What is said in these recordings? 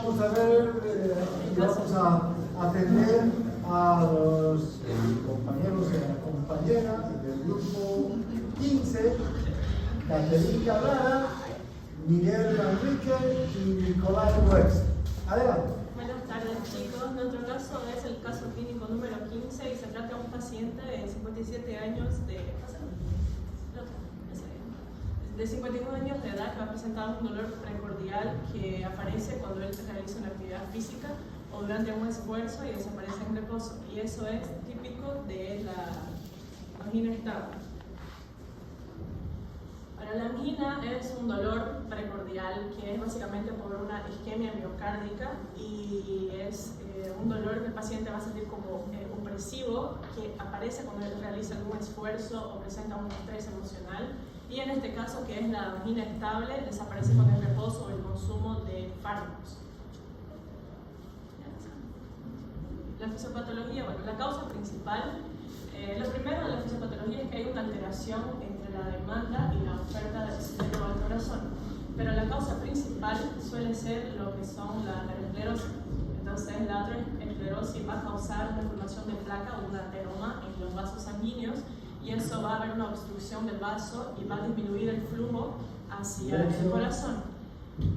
vamos a ver, vamos a atender a los compañeros y compañeras del grupo 15, Caterina Carrera, Miguel Manrique y Nicolás West. Adelante. Buenas tardes, chicos. Nuestro caso es el caso clínico número 15 y se trata de un paciente de 57 años de 51 años de edad que va a presentar un dolor precordial que aparece cuando él realiza una actividad física o durante un esfuerzo y desaparece en reposo. Y eso es típico de la angina estable. Ahora, la angina es un dolor precordial que es básicamente por una isquemia miocárdica y es un dolor que el paciente va a sentir como opresivo que aparece cuando él realiza algún esfuerzo o presenta un estrés emocional. Y en este caso, que es la angina estable, desaparece con el reposo o el consumo de fármacos. La fisiopatología, bueno, la causa principal, lo primero de la fisiopatología es que hay una alteración entre la demanda y la oferta de oxígeno al corazón. Pero la causa principal suele ser lo que son la aterosclerosis. Entonces, la aterosclerosis va a causar una formación de placa o un ateroma en los vasos sanguíneos, y eso va a haber una obstrucción del vaso y va a disminuir el flujo hacia el corazón.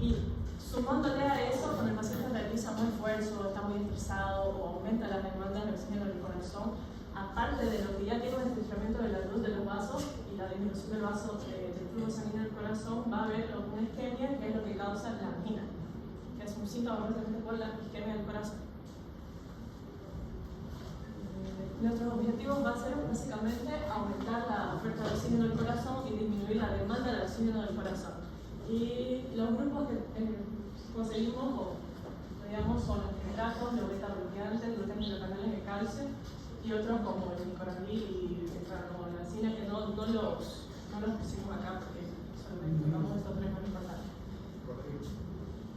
Y sumándole a eso, cuando el paciente realiza un esfuerzo, está muy estresado o aumenta las demandas de oxígeno del corazón, aparte de lo que ya tiene un estrechamiento de la luz de los vasos y la disminución del vaso del flujo sanguíneo del corazón, va a haber una isquemia, que es lo que causa la angina, que es un síntoma básicamente por la isquemia del corazón. Nuestros objetivos va a ser básicamente aumentar la oferta de oxígeno del corazón y disminuir la demanda de oxígeno del corazón. Y los grupos que conseguimos o digamos son los nitratos, los beta-bloqueantes, los canales de calcio y otros como el nicorandil y la lacina, que no los pusimos acá porque solamente tocamos estos tres más importantes.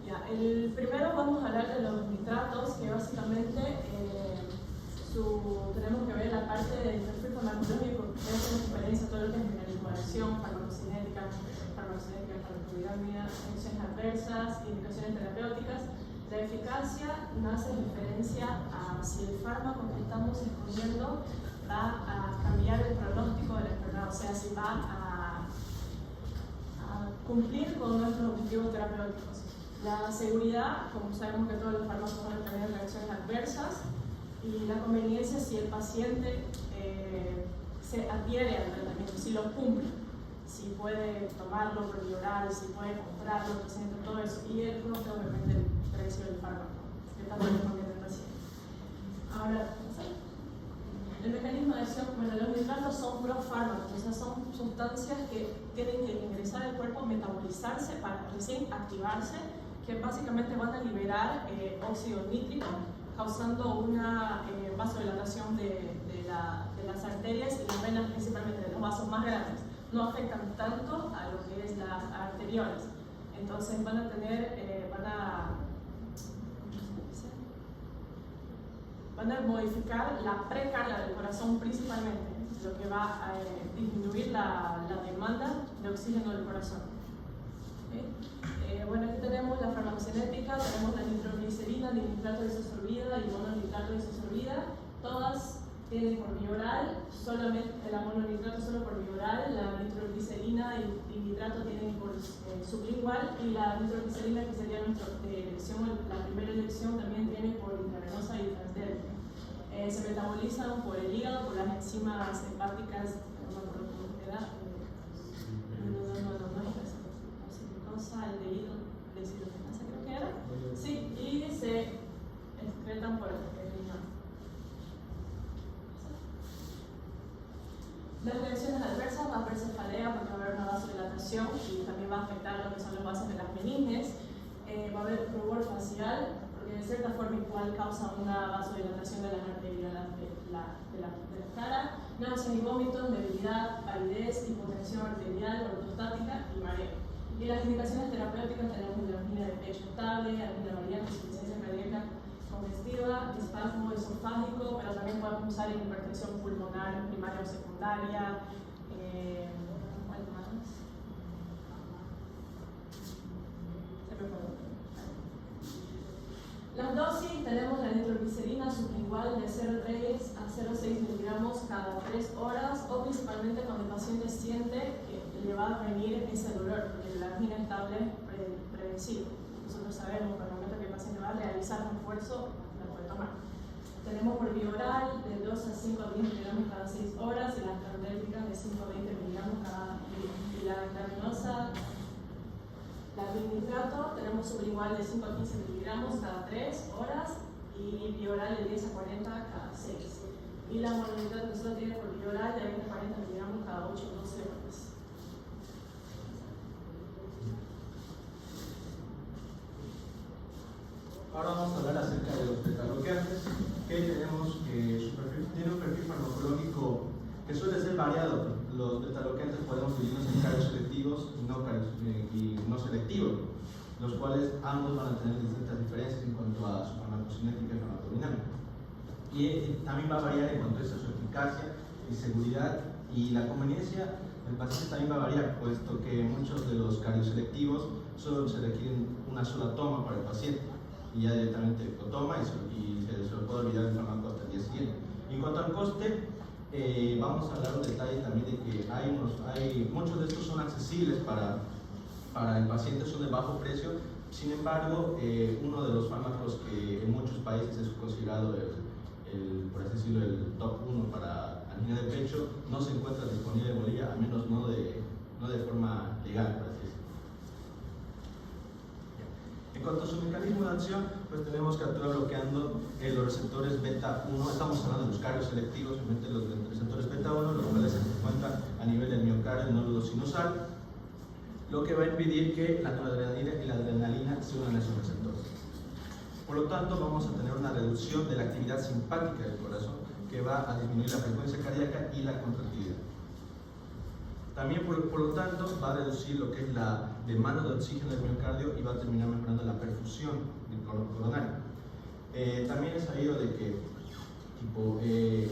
Ya, el primero vamos a hablar de los nitratos, que básicamente tenemos que ver la parte del perfil farmacológico, que es una diferencia todo lo que es mineralización, farmacocinética, farmacodinámica, reacciones adversas, indicaciones terapéuticas. La eficacia nace en referencia a si el fármaco que estamos escogiendo va a cambiar el pronóstico de la enfermedad, o sea, si va a cumplir con nuestros objetivos terapéuticos. La seguridad, como sabemos que todos los fármacos van a tener reacciones adversas, y la conveniencia si el paciente se adhiere al tratamiento, si lo cumple, si puede tomarlo por vía oral, si puede comprarlo, el paciente, todo eso, y el costo, obviamente, el precio del fármaco, que también le conviene al paciente. Ahora, el mecanismo de acción, bueno, los nitratos son profármacos, o sea, son sustancias que tienen que ingresar al cuerpo, metabolizarse para recién activarse, que básicamente van a liberar óxido nítrico, causando una vasodilatación de las arterias y las venas, principalmente de los vasos más grandes. No afectan tanto a lo que es las arteriolas. Entonces van a tener, van a modificar la precarga del corazón principalmente, lo que va a disminuir la demanda de oxígeno del corazón. Bueno, aquí tenemos la farmacocinética, tenemos la nitroglicerina, nitrato de isosorbida y mononitrato de isosorbida. Todas tienen por vía oral, solamente la mononitrato solo por vía oral, la nitroglicerina y nitrato tienen por sublingual, y la nitroglicerina, que sería nuestra elección, la primera elección, también tiene por intravenosa y transdérmica. Se metabolizan por el hígado, por las enzimas hepáticas, no me acuerdo cómo era, aldehído, deshidrogenasa creo que era, sí, y se excretan por el riñón. Las reacciones adversas va a haber cefalea porque va a haber una vasodilatación y también va a afectar lo que son los vasos de las meninges. Va a haber rubor facial porque de cierta forma igual causa una vasodilatación de las arterias de la cara, náuseas y vómitos, debilidad, palidez, hipotensión arterial, ortostática y mareo. Y las indicaciones terapéuticas tenemos la angina de pecho estable, angina variante, insuficiencia cardíaca congestiva, espasmo esofágico, pero también podemos usar hipertensión pulmonar primaria o secundaria. ¿Cuál más? Se me fue. Las dosis, tenemos la nitroglicerina sublingual de 0,3 a 0,6 miligramos cada 3 horas, o principalmente cuando el paciente siente que le va a venir ese dolor, porque la angina estable es previsible. Nosotros sabemos que al momento que el paciente va a realizar un esfuerzo, la puede tomar. Tenemos por vía oral de 2 a 5 a 10 miligramos cada 6 horas, y las terapéuticas de 5 a 20 miligramos cada día. Y la intravenosa, la bilnitrato, tenemos sublingual de 5 a 15 miligramos cada 3 horas y vía oral de 10 a 40 cada 6. Y la mononitrato que solo tiene por vía oral de 20 a 40 miligramos cada 8 o 12 horas. Ahora vamos a hablar acerca de los beta-bloqueantes, que tenemos tiene un perfil farmacológico que suele ser variado. Los beta-bloqueantes podemos dividirlos en cardioselectivos y no selectivos, los cuales ambos van a tener distintas diferencias en cuanto a su farmacocinética y farmacodinámica. Y también va a variar en cuanto a su eficacia y seguridad, y la conveniencia del paciente también va a variar, puesto que muchos de los cardioselectivos solo se requieren una sola toma para el paciente, y ya directamente lo toma y se lo puede olvidar el fármaco hasta el día siguiente. En cuanto al coste, vamos a hablar un detalle también de que muchos de estos son accesibles para el paciente, son de bajo precio. Sin embargo, uno de los fármacos que en muchos países es considerado por así decirlo, el top 1 para angina de pecho, no se encuentra disponible en Bolivia, al menos no de forma legal, por así decirlo. En cuanto a su mecanismo de acción, pues tenemos que actuar bloqueando los receptores beta 1. Estamos hablando de los cardioselectivos, obviamente los receptores beta 1, los cuales se encuentran a nivel del miocardio, el nódulo sinusal, lo que va a impedir que la noradrenalina y la adrenalina se unan a esos receptores. Por lo tanto, vamos a tener una reducción de la actividad simpática del corazón, que va a disminuir la frecuencia cardíaca y la contractilidad. También, por lo tanto, va a reducir lo que es la demanda de oxígeno del miocardio y va a terminar mejorando la perfusión del coronario. También es sabido de que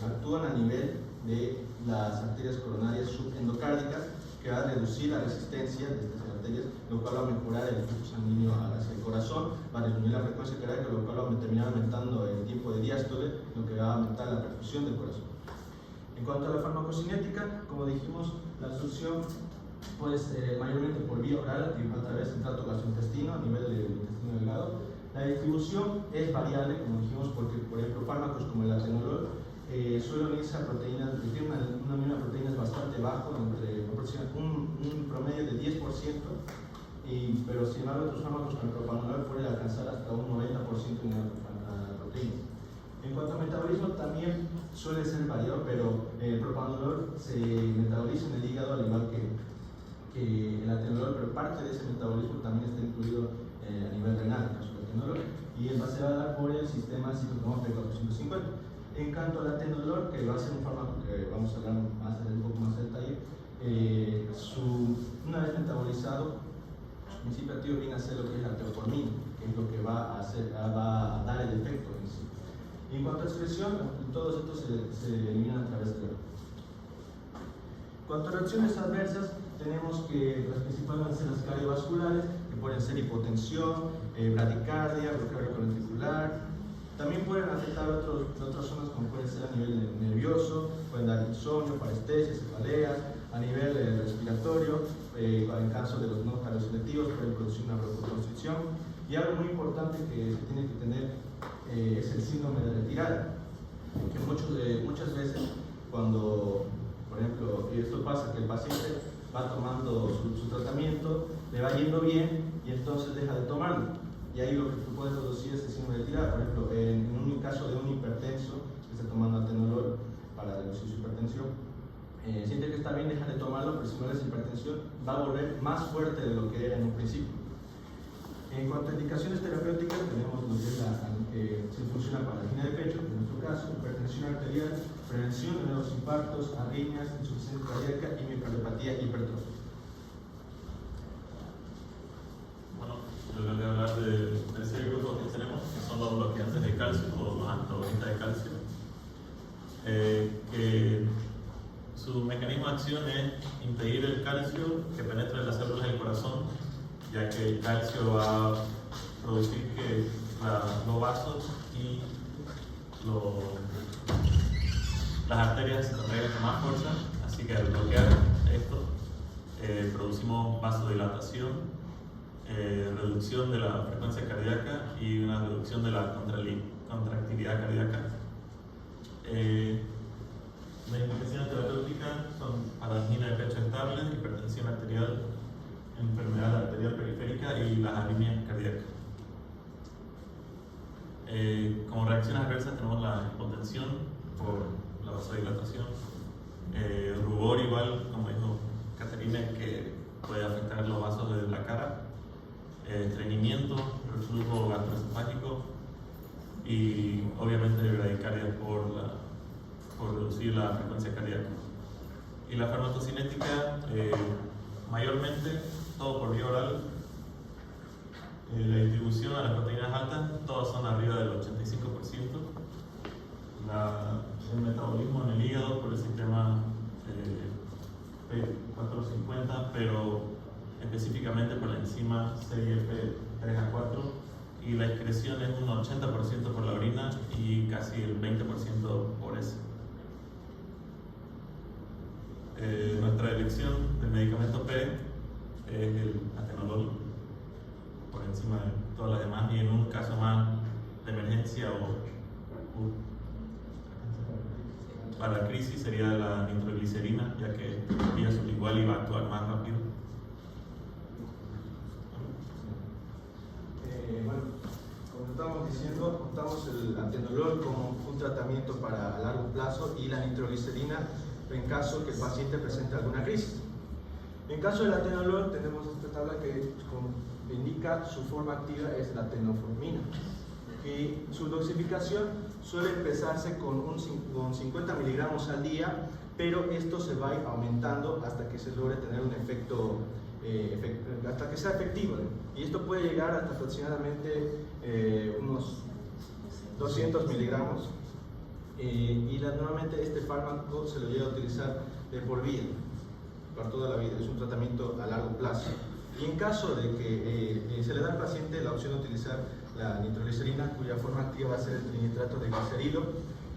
actúan a nivel de las arterias coronarias subendocárdicas, que va a reducir la resistencia de estas arterias, lo cual va a mejorar el flujo sanguíneo hacia el corazón, va a disminuir la frecuencia cardíaca, lo cual va a terminar aumentando el tiempo de diástole, lo que va a aumentar la perfusión del corazón. En cuanto a la farmacocinética, como dijimos, la absorción puede ser mayormente por vía oral a través del tracto gastrointestino a nivel del intestino delgado. La distribución es variable, como dijimos, porque por ejemplo fármacos como el atenolol suelen unirse a proteínas, tienen una unión a proteínas bastante bajo, entre un promedio de 10%, pero sin embargo otros fármacos como el propanolol pueden alcanzar hasta un 90% de proteínas. En cuanto a metabolismo, también suele ser variado, pero el propanolol se metaboliza en el hígado al igual que el atenolol, pero parte de ese metabolismo también está incluido a nivel renal, en el caso del atenolol, y se va a dar por el sistema ciclotron P450. En cuanto al atenolol, que va a ser un fármaco que vamos a hablar un poco más en detalle, una vez metabolizado, su principio activo viene a ser lo que es la teoformina, que es lo que va a dar el efecto en sí. Y en cuanto a excreción, todos estos se eliminan a través de la. En cuanto a reacciones adversas, tenemos que las principales van a ser las cardiovasculares, que pueden ser hipotensión, bradicardia, bloqueo ventricular. También pueden afectar otras zonas, como pueden ser a nivel nervioso, pueden dar insomnio, parestesia, cefaleas, a nivel respiratorio, en caso de los no cardioselectivos pueden producir una broncoconstricción. Y algo muy importante que se tiene que tener es el síndrome de retirada, que muchas veces cuando, por ejemplo, esto pasa, que el paciente va tomando su tratamiento, le va yendo bien y entonces deja de tomarlo, y ahí lo que puede producir es el síndrome de retirada. Por ejemplo, en un caso de un hipertenso que está tomando atenolol para reducir su hipertensión, siente que está bien, deja de tomarlo, pero si no es hipertensión va a volver más fuerte de lo que era en un principio. En cuanto a indicaciones terapéuticas, tenemos lo que es se funciona para la angina de pecho, en nuestro caso, hipertensión arterial, prevención de nuevos infartos, arritmias, insuficiencia cardíaca y miocardiopatía hipertrófica. Bueno, yo voy a hablar del tercer grupo que tenemos, que son los bloqueantes de calcio o los antagonistas de calcio, que su mecanismo de acción es impedir el calcio que penetre en las células del corazón, ya que el calcio va a producir que los vasos y las arterias se contraen con más fuerza, así que al bloquear esto producimos vasodilatación, reducción de la frecuencia cardíaca y una reducción de la contractilidad cardíaca. Las indicaciones terapéuticas son para angina de pecho estable, hipertensión arterial, enfermedad arterial periférica y las arritmias cardíacas. Como reacciones adversas tenemos la hipotensión por la vasodilatación, rubor igual, como dijo Caterina, que puede afectar los vasos de la cara, estreñimiento, reflujo gastroesofágico y obviamente bradicardia por reducir la frecuencia cardíaca. Y la farmacocinética, mayormente todo por vía oral. La distribución a las proteínas altas, todas son arriba del 85%. El metabolismo en el hígado por el sistema P450, pero específicamente por la enzima CYP3A4, y la excreción es un 80% por la orina y casi el 20% por ese. Nuestra elección del medicamento P es el atenolol por encima de todas las demás, y en un caso más de emergencia para la crisis sería la nitroglicerina, ya que vía sublingual iba a actuar más rápido. Bueno, como estábamos diciendo, contamos el atenolol como un tratamiento para largo plazo y la nitroglicerina en caso que el paciente presente alguna crisis. En caso del atenolol tenemos esta tabla que indica su forma activa es la tenofovir, y su dosificación suele empezarse con 50 miligramos al día, pero esto se va a ir aumentando hasta que se logre tener un efecto, hasta que sea efectivo, y esto puede llegar hasta aproximadamente unos 200 miligramos, y normalmente este fármaco se lo llega a utilizar de por vida, para toda la vida. Es un tratamiento a largo plazo. Y en caso de que se le da al paciente la opción de utilizar la nitroglicerina, cuya forma activa va a ser el trinitrato de glicerilo,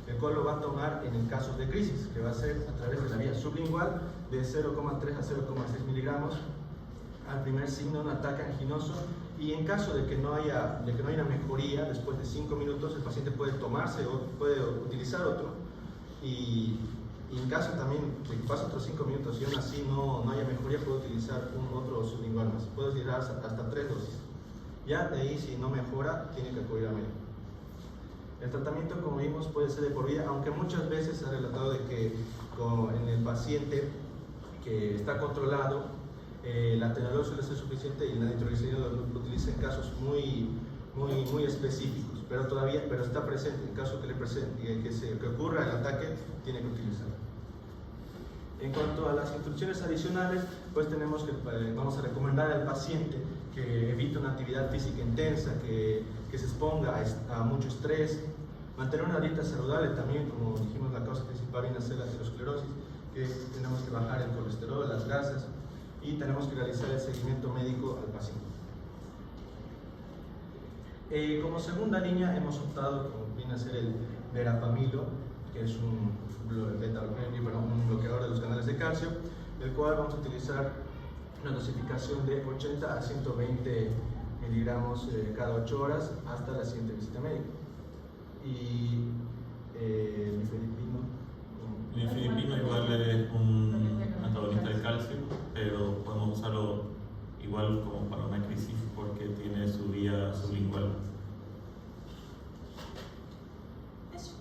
el cual lo va a tomar en casos de crisis, que va a ser a través de la vía sublingual de 0,3 a 0,6 miligramos al primer signo de un ataque anginoso, y en caso de que no haya una mejoría, después de 5 minutos el paciente puede tomarse o puede utilizar otro, y en caso también de que pase otros 5 minutos y aún así no haya mejoría, puede utilizar otro sublingual más, puede utilizar hasta 3 dosis. Ya de ahí, si no mejora, tiene que acudir a médico. El tratamiento, como vimos, puede ser de por vida, aunque muchas veces se ha relatado de que en el paciente que está controlado, el atenolol suele ser suficiente y la nitroglicerina lo utiliza en casos muy específicos, pero está presente. En caso que ocurra el ataque, tiene que utilizarlo. En cuanto a las instrucciones adicionales, pues tenemos que vamos a recomendar al paciente que evite una actividad física intensa, que se exponga a mucho estrés, mantener una dieta saludable también, como dijimos, la causa principal viene a ser la aterosclerosis, que tenemos que bajar el colesterol, las grasas, y tenemos que realizar el seguimiento médico al paciente. Como segunda línea hemos optado, como viene a ser el verapamilo, que es un bloqueador de los canales de calcio, el cual vamos a utilizar una dosificación de 80 a 120 miligramos cada 8 horas hasta la siguiente visita médica. Y nifedipino igual es un antagonista del calcio, pero podemos usarlo igual como para una crisis porque tiene su vía sublingual. Eso.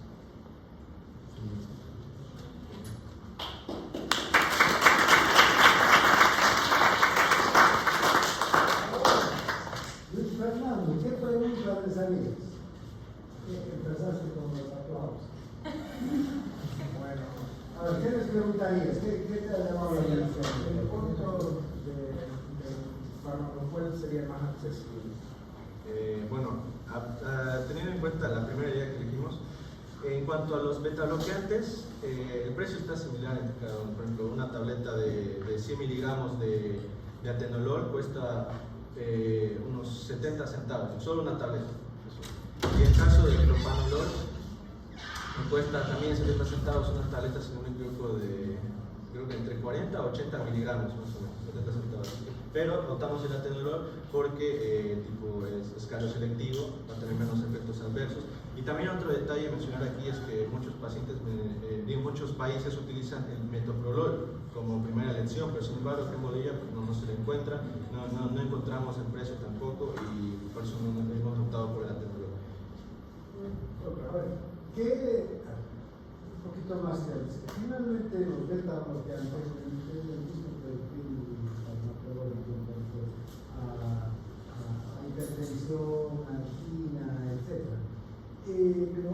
Luis Fernando, ¿qué pregunta les harías? Empezaste con los aplausos. Bueno, a ver, ¿qué les preguntarías? ¿Qué te ha llamado la atención? El costo de fármaco, ¿cuál sería más accesible? Teniendo en cuenta la primera idea que elegimos, en cuanto a los betabloqueantes, el precio está similar entre cada uno. Por ejemplo, una tableta de 100 miligramos de atenolol cuesta unos 70 centavos, solo una tableta. caso del propanolol, me cuesta también 70 centavos unas tabletas, si no me equivoco, de creo que entre 40 a 80 miligramos más o menos, 70 centavos. Pero notamos el atenolol porque tipo es cardioselectivo, va a tener menos efectos adversos. Y también otro detalle a mencionar aquí es que muchos pacientes en muchos países utilizan el metoprolol como primera elección, pero sin embargo aquí en Bolivia pues, no se le encuentra, no encontramos el precio tampoco y por eso no hemos optado por el atenolol. A ver, ¿qué? Un poquito más claro. Finalmente los beta bloqueantes tienen el mismo perfil farmacológico en cuanto a hipertensión, angina, etc. Pero,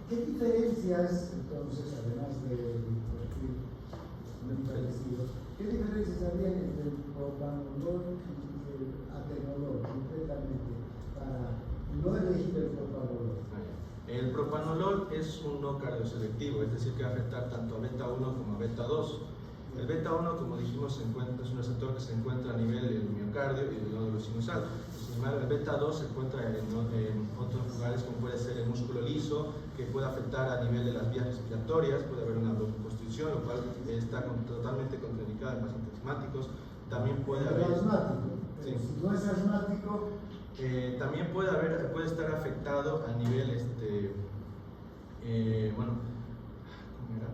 ¿qué diferencias, entonces, además del perfil muy parecido, qué diferencias habría entre el propanolol y el atenolol, concretamente, para no elegir el propanolol? El propanolol es un no cardioselectivo, es decir, que va a afectar tanto a beta 1 como a beta 2. El beta 1, como dijimos, es un receptor que se encuentra a nivel del miocardio y del nódulo sinusal. Sin embargo, el beta 2 se encuentra en otros lugares, como puede ser el músculo liso, que puede afectar a nivel de las vías respiratorias, puede haber una broncoconstricción, lo cual está totalmente contraindicado en pacientes asmáticos. También puede haber... asmático. Sí. Si no es asmático, también puede estar afectado a nivel, bueno, ¿cómo era?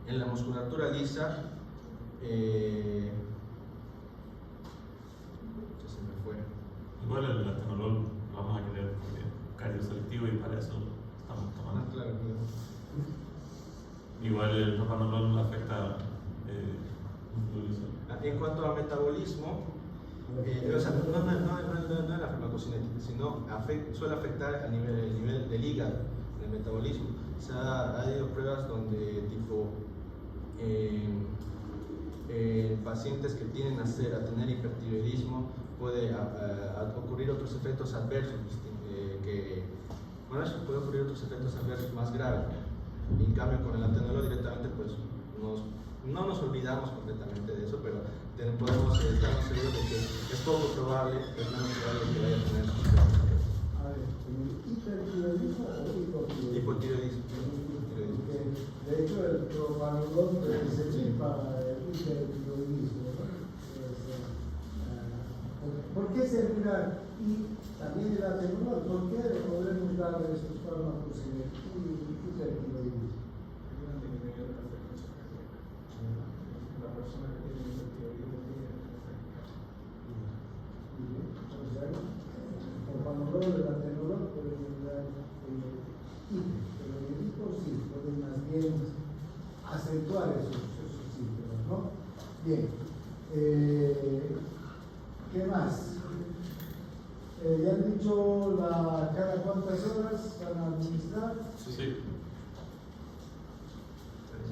En la musculatura lisa, ya se me fue. Igual el atenolol lo vamos a querer porque es cardioselectivo y para eso estamos tomando. Claro. Igual el propanolol afecta En cuanto a metabolismo, o sea, no es la farmacocinética, sino suele afectar a el nivel del hígado, el metabolismo. O sea, ha habido pruebas donde tipo pacientes que tienden a tener hipertiroidismo puede ocurrir otros efectos adversos, puede ocurrir otros efectos adversos más graves. Y en cambio con el atenolol directamente pues no nos olvidamos completamente de eso, pero podemos estar seguros de que es poco probable, es menos probable que vaya a tener sus efectos. a ver, ¿hipertiroidismo o hipotiroidismo? Hipotiroidismo. Porque, de hecho, el propanolol puede servir para el hipertiroidismo, ¿no? ¿Por qué servirá? Y también el atenolol, ¿por qué podemos dar estos fármacos en el hipertiroidismo? La persona que tiene hipertiroidismo tiene el propanolol, el atenolol pueden dar hiper, pero el hipo sí, pueden más bien acentuar esos síntomas, ¿no? Bien. ¿Qué más? Ya han dicho cada cuántas horas van a administrar. Sí.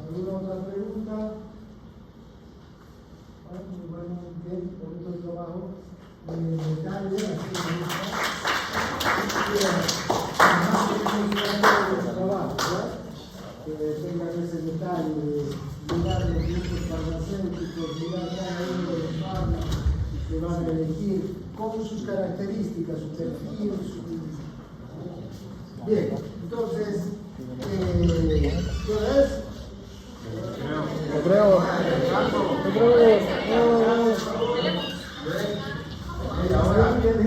¿Alguna otra pregunta? Bueno, bien, bonito el trabajo. Detalle, así me gusta. Que tengan ese detalle de mirar los grupos farmacéuticos, mirar cada uno de los fármacos que van a elegir con sus características, su perfil, Bien, entonces, ¿qué es? Yo creo. Ahora viene